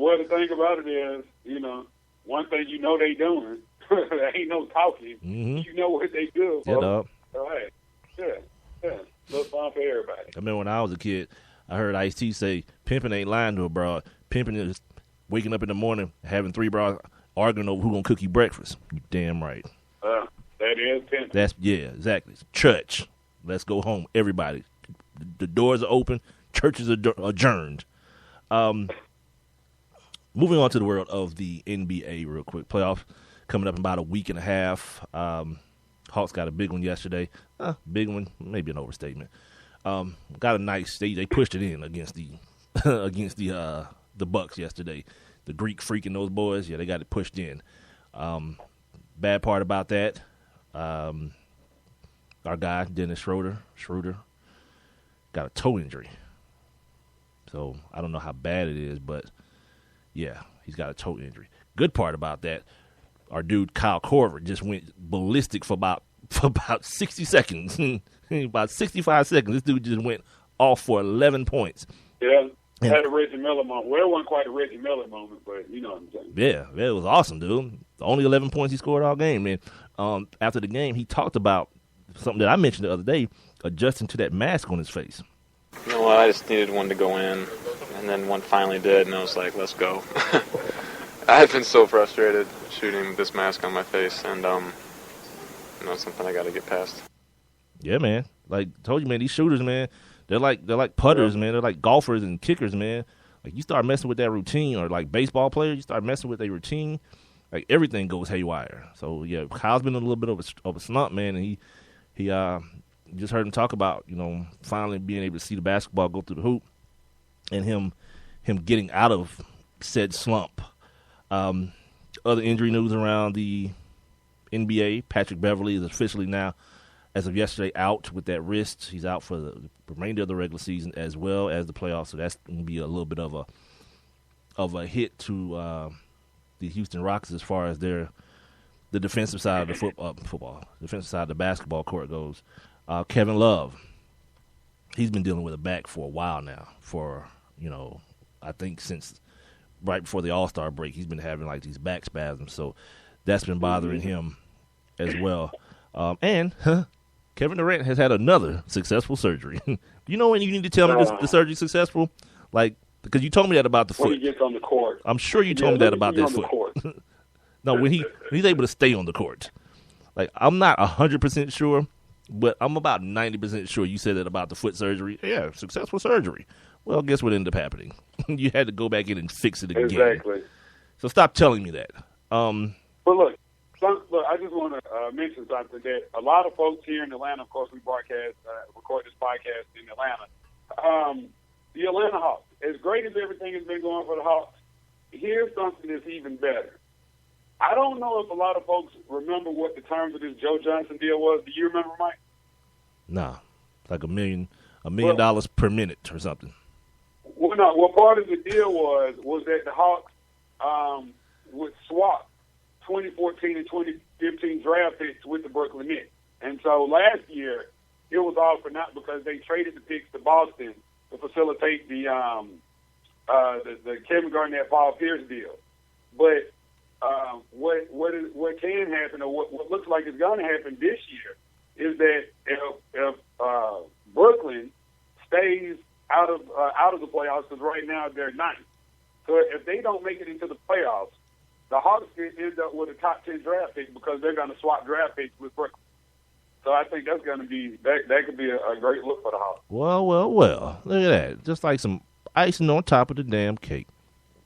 Well, the thing about it is, one thing they doing, there ain't no talking. Mm-hmm. You know what they do. Yeah, dog. All right. Yeah. Little fun for everybody. I remember when I was a kid, I heard Ice-T say, pimping ain't lying to a broad. Pimping is waking up in the morning, having 3 broads arguing over who gonna cook you breakfast. You damn right. That is pimping. Exactly. Church. Let's go home, everybody. The doors are open. Churches are adjourned. Moving on to the world of the NBA real quick. Playoffs coming up in about a week and a half. Hawks got a big one yesterday. Big one, maybe an overstatement. Got a nice. They pushed it in against the against the Bucks yesterday. The Greek freaking those boys. Yeah, they got it pushed in. Bad part about that, our guy Dennis Schroeder got a toe injury. So I don't know how bad it is, but yeah, he's got a toe injury. Good part about that, our dude Kyle Korver just went ballistic for about 60 seconds. About 65 seconds, this dude just went off for 11 points. Yeah, had a Reggie Miller moment. Well, it wasn't quite a Reggie Miller moment, but you know what I'm saying. Yeah, it was awesome, dude. Only 11 points he scored all game, man. After the game, he talked about something that I mentioned the other day, adjusting to that mask on his face. You know what, I just needed one to go in, and then one finally did, and I was like, let's go. I had been so frustrated shooting this mask on my face, and it's something I got to get past. Yeah, man. Like told you, man, these shooters, man, they're like putters, man. They're like golfers and kickers, man. Like you start messing with that routine, or like baseball players, you start messing with their routine, like everything goes haywire. So yeah, Kyle's been in a little bit of a slump, man, and he just heard him talk about, finally being able to see the basketball go through the hoop, and him getting out of said slump. Other injury news around the NBA: Patrick Beverley is officially now, as of yesterday, out with that wrist. He's out for the remainder of the regular season as well as the playoffs. So that's going to be a little bit of a hit to the Houston Rockets as far as the defensive side of the football, defensive side of the basketball court goes. Kevin Love, he's been dealing with a back for a while now. I think since right before the All-Star break, he's been having like these back spasms. So that's been bothering him as well. And Kevin Durant has had another successful surgery. You know when you need to tell me the surgery's successful? Like, because you told me that about the foot. When he gets on the court. I'm sure you told me that about that foot. No, when he's able to stay on the court. Like, I'm not 100% sure, but I'm about 90% sure you said that about the foot surgery. Yeah, successful surgery. Well, guess what ended up happening? You had to go back in and fix it again. Exactly. So stop telling me that. But look, I just want to mention something that a lot of folks here in Atlanta, of course, we record this podcast in Atlanta. The Atlanta Hawks, as great as everything has been going for the Hawks, here's something that's even better. I don't know if a lot of folks remember what the terms of this Joe Johnson deal was. Do you remember, Mike? Nah, like $1 million per minute or something. Well, no. What part of the deal was that the Hawks would swap 2014 and 2015 draft picks with the Brooklyn Nets. And so last year, it was all for naught because they traded the picks to Boston to facilitate the Kevin Garnett, Paul Pierce deal. But what can happen, or what looks like is going to happen this year, is that if Brooklyn stays out of the playoffs, because right now they're ninth. So if they don't make it into the playoffs, the Hawks could end up with a top 10 draft pick because they're going to swap draft picks with Brooklyn. So I think that's going to be that could be a great look for the Hawks. Well. Look at that. Just like some icing on top of the damn cake.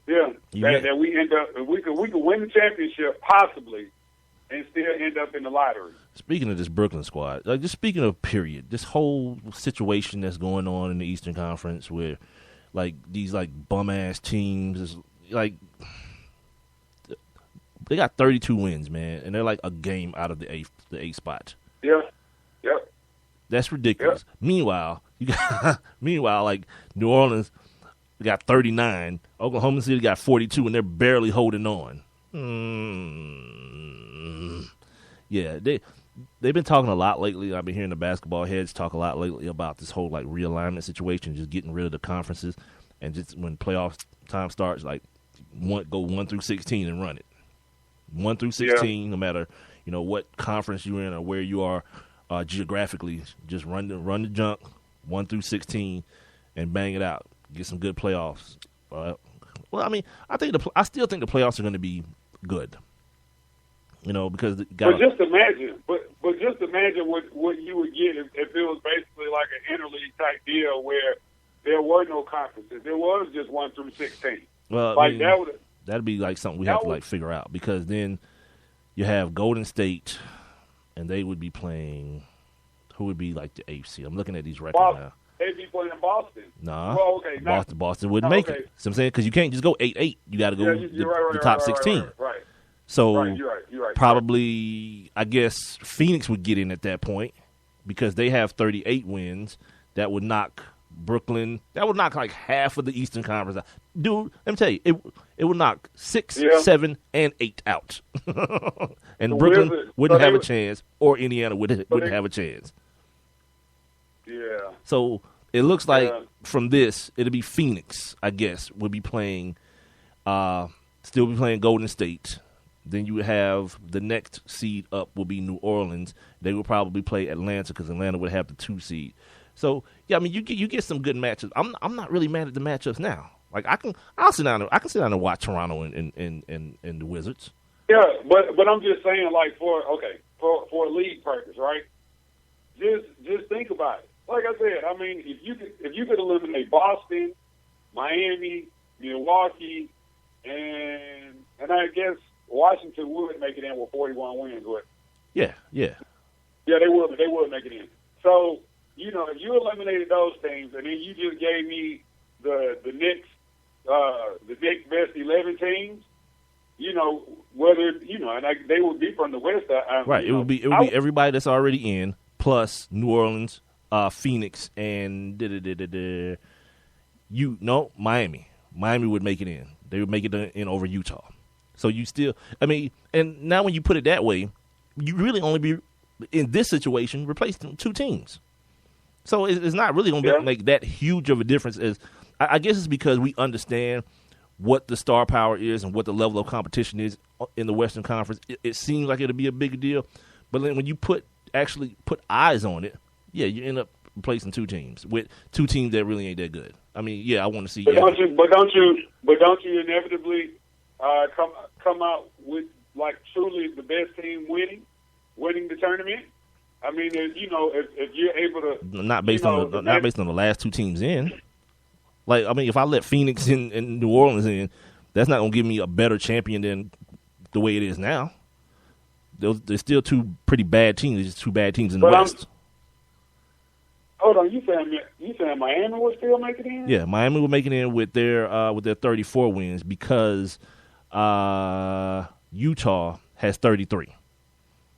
Yeah, that we end up we could win the championship possibly, and still end up in the lottery. Speaking of this Brooklyn squad, like just speaking of period, this whole situation that's going on in the Eastern Conference, where like these like bum ass teams is like they got 32 wins, man, and they're like a game out of the eighth spot. Yeah, yep. That's ridiculous. Yep. Meanwhile, like New Orleans got 39. Oklahoma City got 42, and they're barely holding on. Yeah, they've been talking a lot lately. I've been hearing the basketball heads talk a lot lately about this whole like realignment situation, just getting rid of the conferences, and just when playoff time starts, like go 1 through 16 and run it. 1 through 16, no matter what conference you're in or where you are geographically, just run the junk 1 through 16 and bang it out. Get some good playoffs. Well, I mean, I still think the playoffs are going to be good. Because but just imagine what you would get if it was basically like an interleague type deal where there were no conferences. There was just 1 through 16. Well, like that'd be like something we have to figure out, because then you have Golden State, and they would be playing. Who would be like the AFC? I'm looking at these records now. They'd be playing Boston. Nah, well, okay, Boston wouldn't make it. So I'm saying, because you can't just go 8-8. You got to go the top 16. Right. So you're right. Probably, I guess Phoenix would get in at that point because they have 38 wins. That would knock Brooklyn. That would knock like half of the Eastern Conference out. Dude, let me tell you, it would knock 6, 7, and 8 out. And Brooklyn wouldn't have a chance, or Indiana wouldn't have a chance. Yeah. So it looks like from this, it'll be Phoenix, I guess, would be playing, still be playing Golden State. Then you would have the next seed up will be New Orleans. They will probably play Atlanta because Atlanta would have the 2 seed. So yeah, I mean you get some good matchups. I'm not really mad at the matchups now. Like I can sit down and watch Toronto and the Wizards. Yeah, but I'm just saying, like for a league purpose, right? Just think about it. Like I said, I mean, if you could eliminate Boston, Miami, Milwaukee, and I guess Washington would make it in with 41 wins, but yeah, they would make it in. So if you eliminated those teams, and then you just gave me the Knicks best 11 teams, whether and they would be from the West. Right, it would be everybody that's already in plus New Orleans, Phoenix, and Miami. Miami would make it in. They would make it in over Utah. So you still, I mean, and now when you put it that way, you really only be in this situation replacing 2 teams. So it's not really going to make that huge of a difference. As I guess it's because we understand what the star power is and what the level of competition is in the Western Conference. It seems like it'll be a big deal, but then when you actually put eyes on it, yeah, you end up replacing 2 teams with 2 teams that really ain't that good. I mean, yeah, I want to see. But don't you inevitably come out with like truly the best team winning the tournament? I mean, if you're able to not based on the last 2 teams in. Like, I mean, if I let Phoenix and New Orleans in, that's not going to give me a better champion than the way it is now. There's still 2 pretty bad teams. There's just 2 bad teams in the West. Hold on, you saying Miami would still make it in? Yeah, Miami would make it in with their 34 wins because Utah has 33.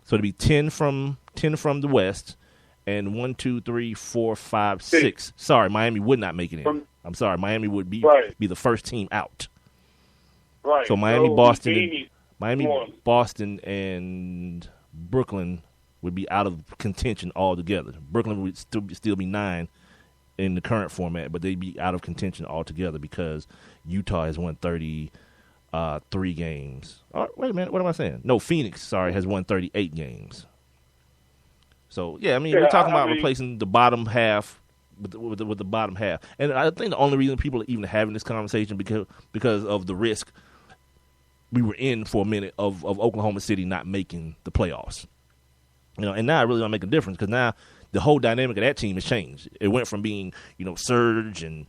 So it'd be 10 from the West, and 1, 2, 3, 4, 5, 6. Sorry, Miami would not make it in. I'm sorry, Miami would be the first team out. Right. So Miami, Boston, and Brooklyn would be out of contention altogether. Brooklyn would still be 9 in the current format, but they'd be out of contention altogether because Utah has won 33 games. Oh, wait a minute, what am I saying? No, Phoenix, has won 38 games. So, yeah, I mean, we're talking about replacing the bottom half with the bottom half. And I think the only reason people are even having this conversation because of the risk we were in for a minute of Oklahoma City not making the playoffs. And now it really don't make a difference because now the whole dynamic of that team has changed. It went from being, Serge and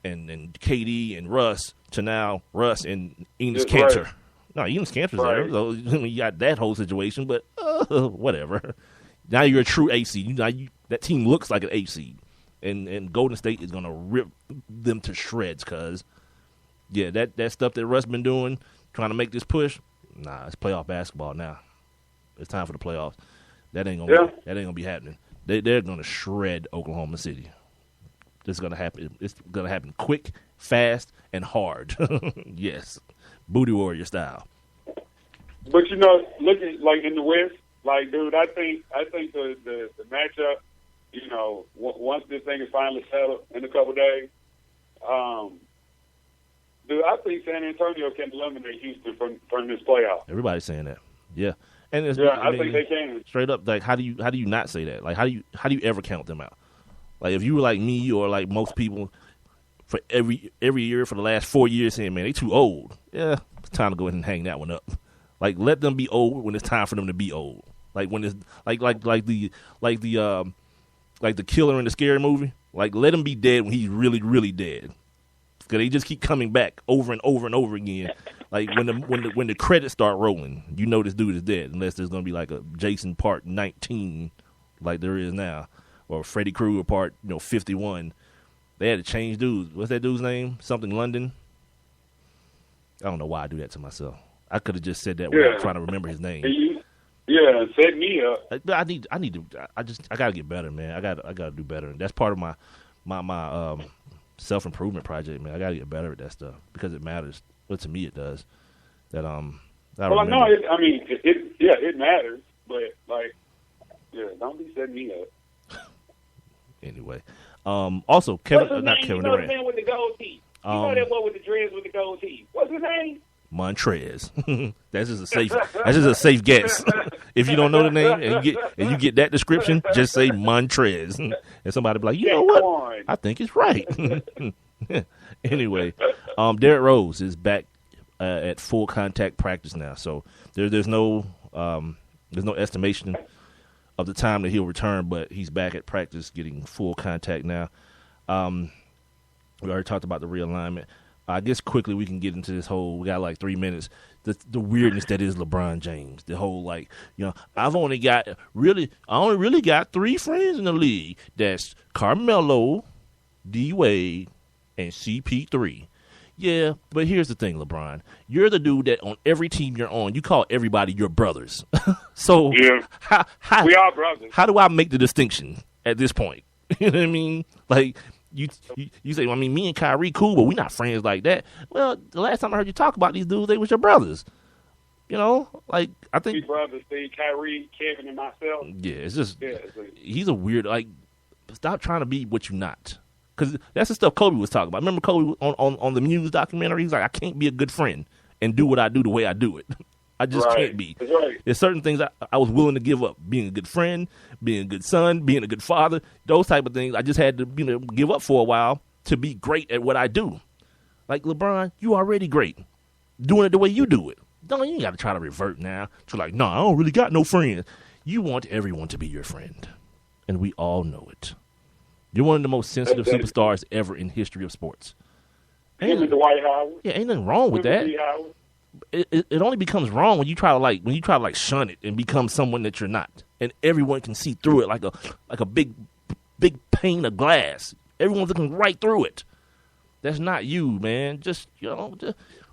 KD and Russ to now Russ and Enes Kanter. Right. No, Enes Kanter's there. So you got that whole situation, but whatever. Now you're a true AC. That team looks like an AC. And Golden State is going to rip them to shreds because, yeah, that stuff that Russ been doing, trying to make this push, it's playoff basketball now. It's time for the playoffs. That ain't gonna be happening. They're gonna shred Oklahoma City. This is gonna happen. It's gonna happen quick, fast, and hard. Yes, Booty Warrior style. But looking like in the West, like dude, I think the matchup, once this thing is finally settled in a couple of days, Dude, I think San Antonio can eliminate Houston from this playoff. Everybody's saying that. Yeah. And it's, I think they can. Straight up, like how do you not say that? Like how do you ever count them out? Like if you were like me or like most people for every year for the last 4 years saying, man, they too old. Yeah, it's time to go ahead and hang that one up. Like let them be old when it's time for them to be old. Like when it's like the killer in the Scary Movie. Like let him be dead when he's really, really dead. Because they just keep coming back over and over and over again. Like when the credits start rolling, you know this dude is dead, unless there's gonna be like a Jason Part 19, like there is now, or Freddy Krueger Part 51. They had to change dudes. What's that dude's name? Something London. I don't know why I do that to myself. I could have just said that without trying to remember his name. Set me up. I need to. I gotta get better, man. I gotta do better. That's part of my self-improvement project, man. I gotta get better at that stuff because it matters. But to me, it does. That I know. It matters, but don't be setting me up. Anyway, also Kevin, what's his not name? Kevin You know Durant. the man with the gold teeth. You know that one with the dreads with the gold teeth. What's his name? Montrez. That's just a safe guess. If you don't know the name and you get that description, just say Montrez, and somebody be like, you know what? I think it's right. Anyway, Derrick Rose is back at full contact practice now, so there's no estimation of the time that he'll return, but he's back at practice getting full contact now. We already talked about the realignment. I guess quickly we can get into this whole, we got like 3 minutes, the weirdness that is LeBron James. The whole I only really got 3 friends in the league. That's Carmelo, D-Wade, and CP3. Yeah, but here's the thing, LeBron. You're the dude that on every team you're on, you call everybody your brothers. So how we are brothers. How do I make the distinction at this point? You know what I mean? Like, You say, I mean, me and Kyrie cool, but we not friends like that. Well, the last time I heard you talk about these dudes, they was your brothers. Like I think we brothers, Kyrie, Kevin, and myself. Yeah, it's just he's a weird. Like, stop trying to be what you're not, because that's the stuff Kobe was talking about. Remember Kobe on the Muse documentary? He's like, I can't be a good friend and do what I do the way I do it. I just can't be. That's right. There's certain things I was willing to give up. Being a good friend, being a good son, being a good father, those type of things I just had to give up for a while to be great at what I do. Like, LeBron, you already great. Doing it the way you do it. You ain't got to try to revert now. To like, I don't really got no friends. You want everyone to be your friend. And we all know it. You're one of the most sensitive superstars ever in history of sports. Him and Dwight Howard. Yeah, ain't nothing wrong with that. It only becomes wrong when you try to shun it and become someone that you're not, and everyone can see through it like a big pane of glass. Everyone's looking right through it. That's not you, man. Just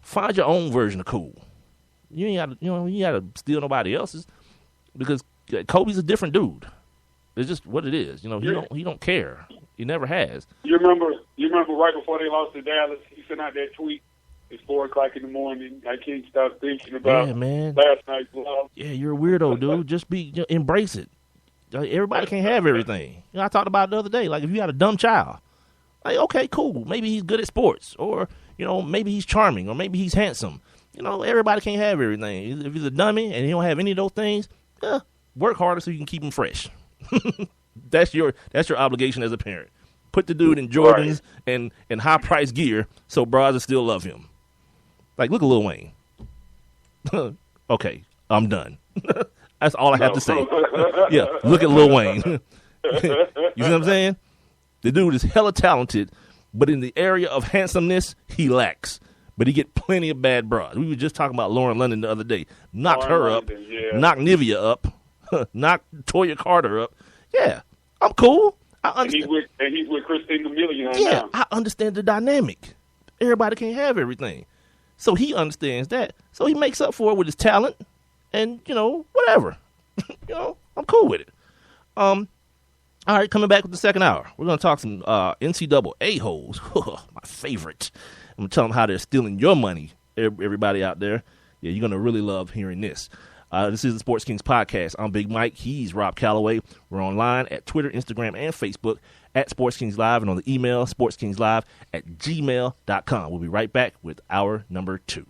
find your own version of cool. You ain't gotta steal nobody else's, because Kobe's a different dude. It's just what it is. He don't care. He never has. You remember right before they lost to Dallas, he sent out that tweet. It's 4:00 in the morning. I can't stop thinking about last night's loss. Yeah, you're a weirdo, dude. Just embrace it. Everybody can't have everything. I talked about it the other day. Like, if you got a dumb child, like, okay, cool. Maybe he's good at sports, or maybe he's charming, or maybe he's handsome. Everybody can't have everything. If he's a dummy and he don't have any of those things, work harder so you can keep him fresh. That's your obligation as a parent. Put the dude in Jordans and high price gear so bras will still love him. Like, look at Lil Wayne. Okay, I'm done. That's all I have to say. Yeah, look at Lil Wayne. You see what I'm saying? The dude is hella talented, but in the area of handsomeness, he lacks. But he get plenty of bad bras. We were just talking about Lauren London the other day. Knocked her up. Knocked Nivea up. Knocked Toya Carter up. Yeah, I'm cool. I understand. And he's with Christina Milian now. Yeah, I understand the dynamic. Everybody can't have everything. So he understands that. So he makes up for it with his talent and, whatever. I'm cool with it. All right, coming back with the second hour. We're going to talk some NCAA hoes. My favorite. I'm going to tell them how they're stealing your money, everybody out there. Yeah, you're going to really love hearing this. This is the Sports Kings Podcast. I'm Big Mike. He's Rob Calloway. We're online at Twitter, Instagram, and Facebook at Sports Kings Live, and on the email, sportskingslive@gmail.com. We'll be right back with hour number 2.